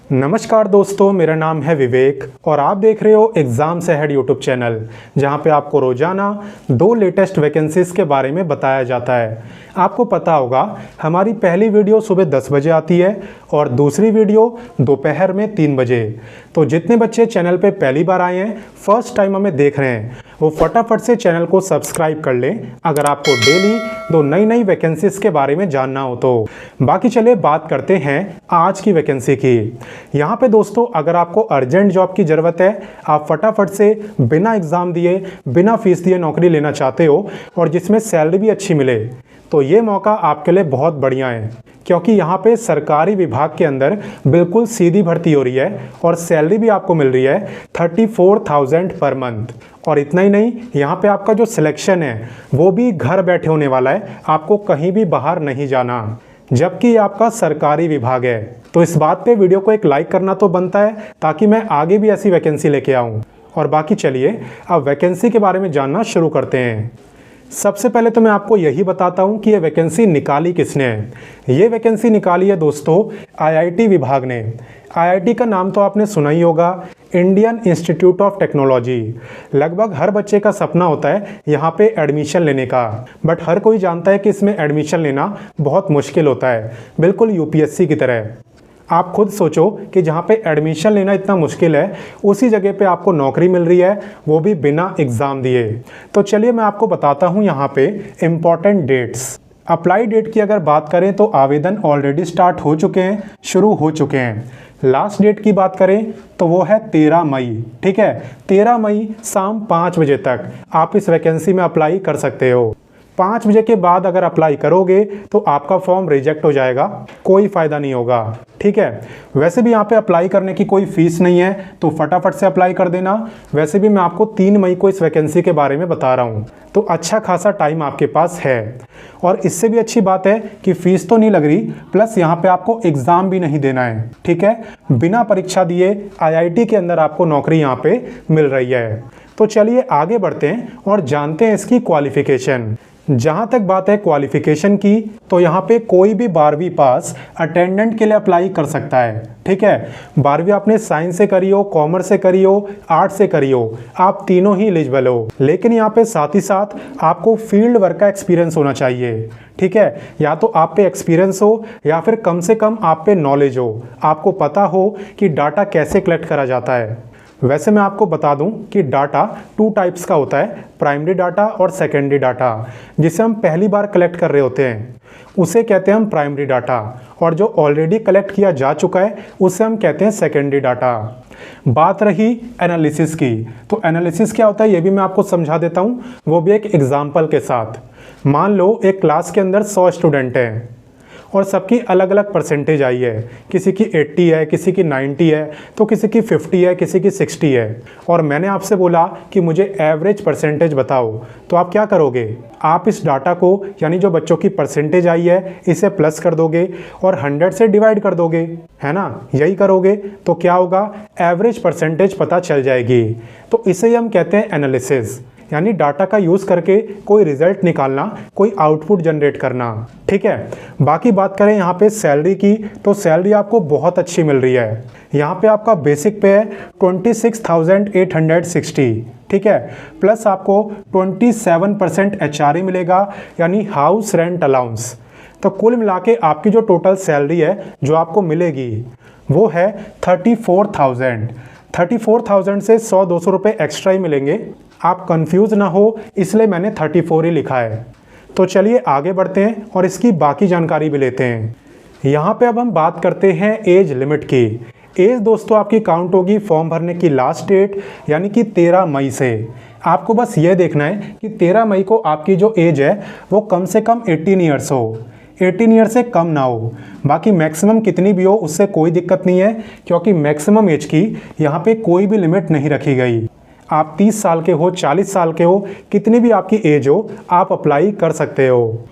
नमस्कार दोस्तों, मेरा नाम है विवेक और आप देख रहे हो एग्ज़ाम से हेड यूट्यूब चैनल, जहां पे आपको रोज़ाना 2 लेटेस्ट वैकेंसीज़ के बारे में बताया जाता है। आपको पता होगा हमारी पहली वीडियो सुबह 10 बजे आती है और दूसरी वीडियो दोपहर में 3 बजे। तो जितने बच्चे चैनल पे पहली बार आए हैं, फर्स्ट टाइम हमें देख रहे हैं, वो फटाफट से चैनल को सब्सक्राइब कर लें अगर आपको डेली 2 नई वैकेंसीज़ के बारे में जानना हो तो। बाकी चलिए बात करते हैं आज की वैकेंसी की। यहाँ पे दोस्तों अगर आपको अर्जेंट जॉब की ज़रूरत है, आप फटाफट से बिना एग्ज़ाम दिए, बिना फीस दिए नौकरी लेना चाहते हो और जिसमें सैलरी भी अच्छी मिले, तो ये मौका आपके लिए बहुत बढ़िया है, क्योंकि यहाँ पे सरकारी विभाग के अंदर बिल्कुल सीधी भर्ती हो रही है और सैलरी भी आपको मिल रही है 34,000 पर मंथ। और इतना ही नहीं, यहाँ पे आपका जो सिलेक्शन है वो भी घर बैठे होने वाला है, आपको कहीं भी बाहर नहीं जाना, जबकि आपका सरकारी विभाग है। तो इस बात पे वीडियो को एक लाइक करना तो बनता है, ताकि मैं आगे भी ऐसी वैकेंसी लेके आऊँ। और बाकी चलिए अब वैकेंसी के बारे में जानना शुरू करते हैं। सबसे पहले तो मैं आपको यही बताता हूँ कि ये वैकेंसी निकाली किसने है। ये वैकेंसी निकाली है दोस्तों आईआईटी विभाग ने। आईआईटी का नाम तो आपने सुना ही होगा, इंडियन इंस्टीट्यूट ऑफ टेक्नोलॉजी। लगभग हर बच्चे का सपना होता है यहाँ पे एडमिशन लेने का, बट हर कोई जानता है कि इसमें एडमिशन लेना बहुत मुश्किल होता है, बिल्कुल यूपीएससी की तरह। आप खुद सोचो कि जहाँ पे एडमिशन लेना इतना मुश्किल है, उसी जगह पे आपको नौकरी मिल रही है, वो भी बिना एग्ज़ाम दिए। तो चलिए मैं आपको बताता हूँ यहाँ पे इम्पॉर्टेंट डेट्स। अप्लाई डेट की अगर बात करें तो आवेदन ऑलरेडी स्टार्ट हो चुके हैं, शुरू हो चुके हैं। लास्ट डेट की बात करें तो वो है 13 मई। ठीक है, 13 मई शाम 5 बजे तक आप इस वैकेंसी में अप्लाई कर सकते हो। 5 बजे के बाद अगर अप्लाई करोगे तो आपका फॉर्म रिजेक्ट हो जाएगा, कोई फ़ायदा नहीं होगा। ठीक है, वैसे भी यहाँ पे अप्लाई करने की कोई फ़ीस नहीं है, तो फटाफट से अप्लाई कर देना। वैसे भी मैं आपको 3 मई को इस वैकेंसी के बारे में बता रहा हूँ, तो अच्छा खासा टाइम आपके पास है। और इससे भी अच्छी बात है कि फ़ीस तो नहीं लग रही, प्लस यहाँ पे आपको एग्ज़ाम भी नहीं देना है। ठीक है, बिना परीक्षा दिए आईआईटी के अंदर आपको नौकरी यहाँ पे मिल रही है। तो चलिए आगे बढ़ते हैं और जानते हैं इसकी क्वालिफ़िकेशन। जहाँ तक बात है क्वालिफ़िकेशन की, तो यहाँ पे कोई भी 12वीं पास अटेंडेंट के लिए अप्लाई कर सकता है। ठीक है, 12वीं आपने साइंस से करी हो, कॉमर्स से करी हो, आर्ट से करी हो, आप तीनों ही एलिजिबल हो। लेकिन यहाँ पे साथ ही साथ आपको फील्ड वर्क का एक्सपीरियंस होना चाहिए। ठीक है, या तो आप पे एक्सपीरियंस हो या फिर कम से कम आप पे नॉलेज हो, आपको पता हो कि डाटा कैसे कलेक्ट करा जाता है। वैसे मैं आपको बता दूं कि डाटा 2 टाइप्स का होता है, प्राइमरी डाटा और सेकेंडरी डाटा। जिसे हम पहली बार कलेक्ट कर रहे होते हैं उसे कहते हैं हम प्राइमरी डाटा, और जो ऑलरेडी कलेक्ट किया जा चुका है उसे हम कहते हैं सेकेंडरी डाटा। बात रही एनालिसिस की, तो एनालिसिस क्या होता है ये भी मैं आपको समझा देता हूँ, वो भी एक एग्जाम्पल के साथ। मान लो एक क्लास के अंदर 100 स्टूडेंट हैं और सबकी अलग अलग परसेंटेज आई है, किसी की 80 है, किसी की 90 है, तो किसी की 50 है, किसी की 60 है। और मैंने आपसे बोला कि मुझे एवरेज परसेंटेज बताओ, तो आप क्या करोगे? आप इस डाटा को, यानी जो बच्चों की परसेंटेज आई है, इसे प्लस कर दोगे और 100 से डिवाइड कर दोगे, है ना? यही करोगे तो क्या होगा? एवरेज परसेंटेज पता चल जाएगी। तो इसे हम कहते हैं एनालिसिस, यानी डाटा का यूज़ करके कोई रिजल्ट निकालना, कोई आउटपुट जनरेट करना। ठीक है, बाकी बात करें यहाँ पे सैलरी की, तो सैलरी आपको बहुत अच्छी मिल रही है। यहाँ पे आपका बेसिक पे है 26,860। ठीक है, प्लस आपको 27% HRA मिलेगा, यानी हाउस रेंट अलाउंस। तो कुल मिला के आपकी जो टोटल सैलरी है जो आपको मिलेगी वो है 34,000। 34,000 से 100-200 रुपये एक्स्ट्रा ही मिलेंगे। आप कंफ्यूज ना हो, इसलिए मैंने 34 ही लिखा है। तो चलिए आगे बढ़ते हैं और इसकी बाकी जानकारी भी लेते हैं। यहाँ पे अब हम बात करते हैं एज लिमिट की। एज दोस्तों आपकी काउंट होगी फॉर्म भरने की लास्ट डेट, यानी कि 13 मई से। आपको बस ये देखना है कि 13 मई को आपकी जो एज है वो कम से कम 18 ईयर्स हो, 18 ईयर से कम ना हो। बाकी मैक्सिमम कितनी भी हो उससे कोई दिक्कत नहीं है, क्योंकि मैक्सिमम एज की यहाँ पे कोई भी लिमिट नहीं रखी गई। आप 30 साल के हो, 40 साल के हो, कितनी भी आपकी एज हो, आप अप्लाई कर सकते हो।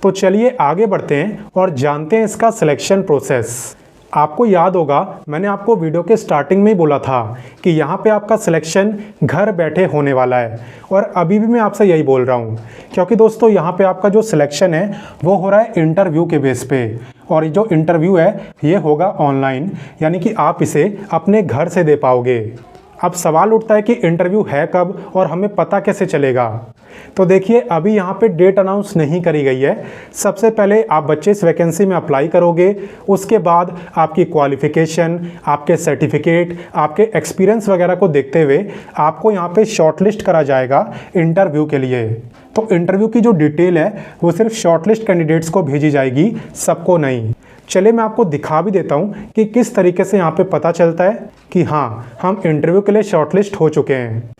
तो चलिए आगे बढ़ते हैं और जानते हैं इसका सिलेक्शन प्रोसेस। आपको याद होगा मैंने आपको वीडियो के स्टार्टिंग में ही बोला था कि यहाँ पे आपका सिलेक्शन घर बैठे होने वाला है, और अभी भी मैं आपसे यही बोल रहा हूँ, क्योंकि दोस्तों यहाँ पे आपका जो सिलेक्शन है वो हो रहा है इंटरव्यू के बेस पे, और ये जो इंटरव्यू है ये होगा ऑनलाइन, यानी कि आप इसे अपने घर से दे पाओगे। अब सवाल उठता है कि इंटरव्यू है कब और हमें पता कैसे चलेगा। तो देखिए अभी यहाँ पे डेट अनाउंस नहीं करी गई है। सबसे पहले आप बच्चे इस वैकेंसी में अप्लाई करोगे, उसके बाद आपकी क्वालिफिकेशन, आपके सर्टिफिकेट, आपके एक्सपीरियंस वगैरह को देखते हुए आपको यहाँ पे शॉर्टलिस्ट करा जाएगा इंटरव्यू के लिए। तो इंटरव्यू की जो डिटेल है वो सिर्फ शॉर्टलिस्ट कैंडिडेट्स को भेजी जाएगी, सबको नहीं। चलिए मैं आपको दिखा भी देता हूँ कि किस तरीके से यहाँ पे पता चलता है कि हाँ हम इंटरव्यू के लिए शॉर्टलिस्ट हो चुके हैं।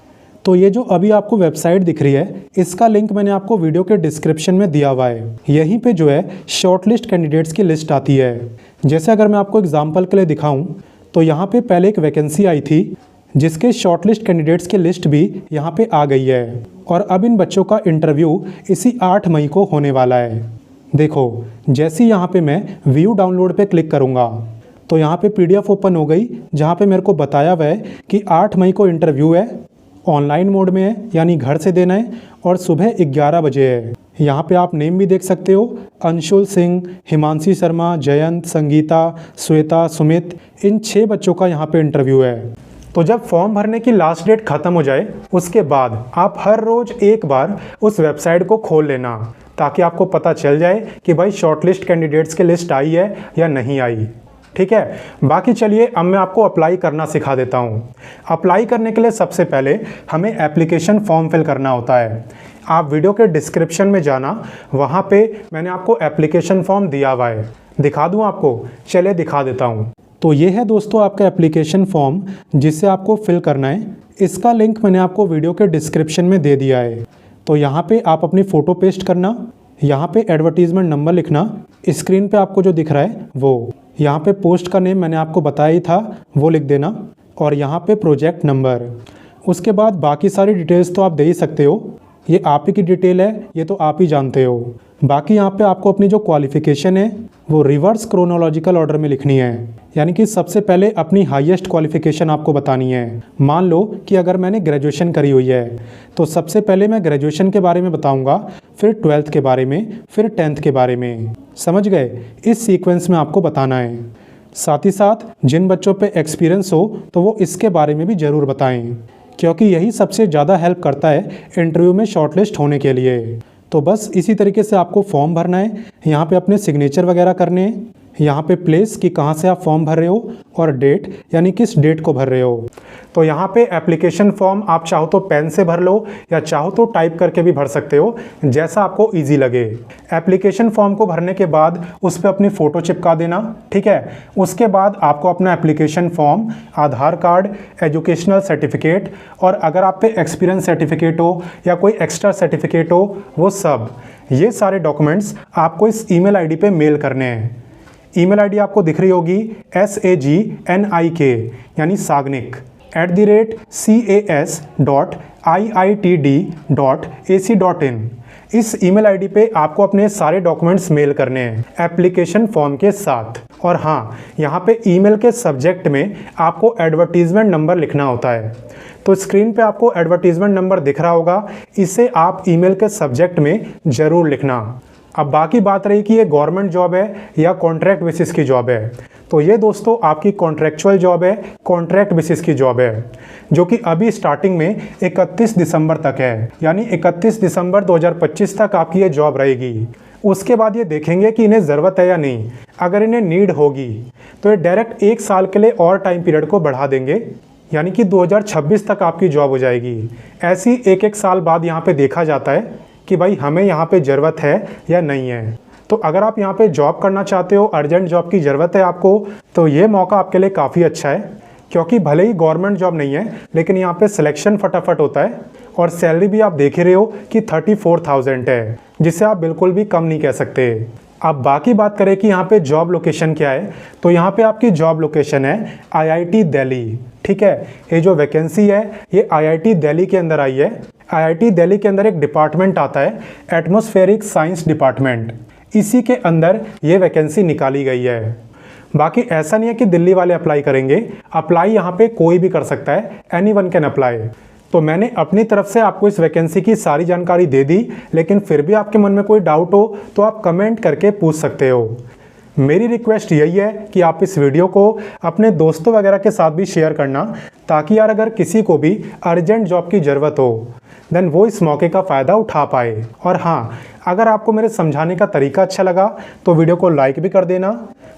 तो ये जो अभी आपको वेबसाइट दिख रही है इसका लिंक मैंने आपको वीडियो के डिस्क्रिप्शन में दिया हुआ है। यहीं पे जो है शॉर्टलिस्ट कैंडिडेट्स की लिस्ट आती है। जैसे अगर मैं आपको एग्जांपल के लिए दिखाऊं तो यहाँ पे पहले एक वैकेंसी आई थी जिसके शॉर्टलिस्ट कैंडिडेट्स की लिस्ट भी यहाँ पे आ गई है, और अब इन बच्चों का इंटरव्यू इसी 8 मई को होने वाला है। देखो जैसे यहाँ पे मैं व्यू डाउनलोड पे क्लिक करूँगा तो यहाँ पे PDF ओपन हो गई, जहाँ पे मेरे को बताया हुआ है कि 8 मई को इंटरव्यू है, ऑनलाइन मोड में है यानी घर से देना है, और सुबह 11 बजे है। यहाँ पे आप नेम भी देख सकते हो, अंशुल सिंह, हिमांशी शर्मा, जयंत, संगीता, श्वेता, सुमित, इन 6 बच्चों का यहाँ पे इंटरव्यू है। तो जब फॉर्म भरने की लास्ट डेट ख़त्म हो जाए उसके बाद आप हर रोज़ एक बार उस वेबसाइट को खोल लेना, ताकि आपको पता चल जाए कि भाई शॉर्टलिस्ट कैंडिडेट्स की लिस्ट आई है या नहीं आई। ठीक है, बाकी चलिए अब मैं आपको अप्लाई करना सिखा देता हूँ। अप्लाई करने के लिए सबसे पहले हमें एप्लीकेशन फॉर्म फिल करना होता है। आप वीडियो के डिस्क्रिप्शन में जाना, वहाँ पे मैंने आपको एप्लीकेशन फॉर्म दिया हुआ है। दिखा दूँ आपको? चलिए दिखा देता हूँ। तो ये है दोस्तों आपका एप्लीकेशन फॉर्म जिसे आपको फिल करना है। इसका लिंक मैंने आपको वीडियो के डिस्क्रिप्शन में दे दिया है। तो यहाँ पे आप अपनी फ़ोटो पेस्ट करना, यहाँ पे एडवर्टीज़मेंट नंबर लिखना, स्क्रीन पे आपको जो दिख रहा है वो, यहाँ पे पोस्ट का नेम मैंने आपको बताया ही था वो लिख देना, और यहाँ पे प्रोजेक्ट नंबर। उसके बाद बाकी सारी डिटेल्स तो आप दे ही सकते हो, ये आप ही की डिटेल है, ये तो आप ही जानते हो। बाकी यहाँ पे आपको अपनी जो क्वालिफ़िकेशन है वो रिवर्स क्रोनोलॉजिकल ऑर्डर में लिखनी है, यानी कि सबसे पहले अपनी हाईएस्ट क्वालिफ़िकेशन आपको बतानी है। मान लो कि अगर मैंने ग्रेजुएशन करी हुई है तो सबसे पहले मैं ग्रेजुएशन के बारे में बताऊंगा, फिर 12th के बारे में, फिर 10th के बारे में। समझ गए? इस सीक्वेंस में आपको बताना है। साथ ही साथ जिन बच्चों पे एक्सपीरियंस हो तो वो इसके बारे में भी ज़रूर बताएं, क्योंकि यही सबसे ज़्यादा हेल्प करता है इंटरव्यू में शॉर्टलिस्ट होने के लिए। तो बस इसी तरीके से आपको फॉर्म भरना है। यहाँ पे अपने सिग्नेचर वगैरह करने हैं, यहाँ पे प्लेस कि कहाँ से आप फॉर्म भर रहे हो, और डेट यानी किस डेट को भर रहे हो। तो यहाँ पे एप्लीकेशन फॉर्म आप चाहो तो पेन से भर लो या चाहो तो टाइप करके भी भर सकते हो, जैसा आपको इजी लगे। एप्लीकेशन फॉर्म को भरने के बाद उस पर अपनी फ़ोटो चिपका देना। ठीक है, उसके बाद आपको अपना एप्लीकेशन फॉर्म, आधार कार्ड, एजुकेशनल सर्टिफिकेट, और अगर आप पे एक्सपीरियंस सर्टिफिकेट हो या कोई एक्स्ट्रा सर्टिफिकेट हो, वो सब, ये सारे डॉक्यूमेंट्स आपको इस email ID पे मेल करने हैं। ईमेल आईडी आपको दिख रही होगी SAGNIK यानी साग्निक @cas.iitd.ac.in। इस ईमेल आईडी पे आपको अपने सारे डॉक्यूमेंट्स मेल करने हैं एप्लीकेशन फॉर्म के साथ। और हाँ, यहाँ पे ईमेल के सब्जेक्ट में आपको एडवर्टीजमेंट नंबर लिखना होता है। तो स्क्रीन पे आपको एडवर्टीजमेंट नंबर दिख रहा होगा, इसे आप ईमेल के सब्जेक्ट में ज़रूर लिखना। अब बाकी बात रही कि ये गवर्नमेंट जॉब है या कॉन्ट्रैक्ट बेसिस की जॉब है। तो ये दोस्तों आपकी कॉन्ट्रैक्चुअल जॉब है, कॉन्ट्रैक्ट बेसिस की जॉब है, जो कि अभी स्टार्टिंग में 31 दिसंबर तक है, यानी 31 दिसंबर 2025 तक आपकी ये जॉब रहेगी। उसके बाद ये देखेंगे कि इन्हें ज़रूरत है या नहीं। अगर इन्हें नीड होगी तो ये डायरेक्ट 1 साल के लिए और टाइम पीरियड को बढ़ा देंगे, यानी कि 2026 तक आपकी जॉब हो जाएगी। ऐसी एक साल बाद यहाँ पे देखा जाता है कि भाई हमें यहाँ पे ज़रूरत है या नहीं है। तो अगर आप यहाँ पे जॉब करना चाहते हो, अर्जेंट जॉब की ज़रूरत है आपको, तो ये मौका आपके लिए काफ़ी अच्छा है, क्योंकि भले ही गवर्नमेंट जॉब नहीं है लेकिन यहाँ पे सिलेक्शन फटाफट होता है, और सैलरी भी आप देख ही रहे हो कि 34,000 है, जिसे आप बिल्कुल भी कम नहीं कह सकते। अब बाकी बात करें कि यहाँ पे जॉब लोकेशन क्या है, तो यहाँ पे आपकी जॉब लोकेशन है IIT दिल्ली। ठीक है, ये जो वैकेंसी है ये IIT दिल्ली के अंदर आई है। IIT दिल्ली के अंदर एक डिपार्टमेंट आता है एटमॉस्फेरिक साइंस डिपार्टमेंट, इसी के अंदर ये वैकेंसी निकाली गई है। बाकी ऐसा नहीं है कि दिल्ली वाले अप्लाई करेंगे, अप्लाई यहाँ पे कोई भी कर सकता है, एनीवन कैन अप्लाई। तो मैंने अपनी तरफ से आपको इस वैकेंसी की सारी जानकारी दे दी, लेकिन फिर भी आपके मन में कोई डाउट हो तो आप कमेंट करके पूछ सकते हो। मेरी रिक्वेस्ट यही है कि आप इस वीडियो को अपने दोस्तों वगैरह के साथ भी शेयर करना, ताकि यार अगर किसी को भी अर्जेंट जॉब की ज़रूरत हो देन वो इस मौके का फ़ायदा उठा पाए। और हाँ, अगर आपको मेरे समझाने का तरीका अच्छा लगा तो वीडियो को लाइक भी कर देना,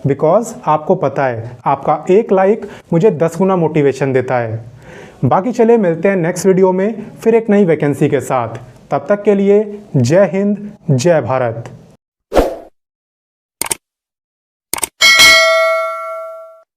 बिकॉज़ आपको पता है आपका एक लाइक मुझे 10 गुना मोटिवेशन देता है। बाकी चले मिलते हैं नेक्स्ट वीडियो में फिर एक नई वैकेंसी के साथ। तब तक के लिए जय हिंद, जय भारत।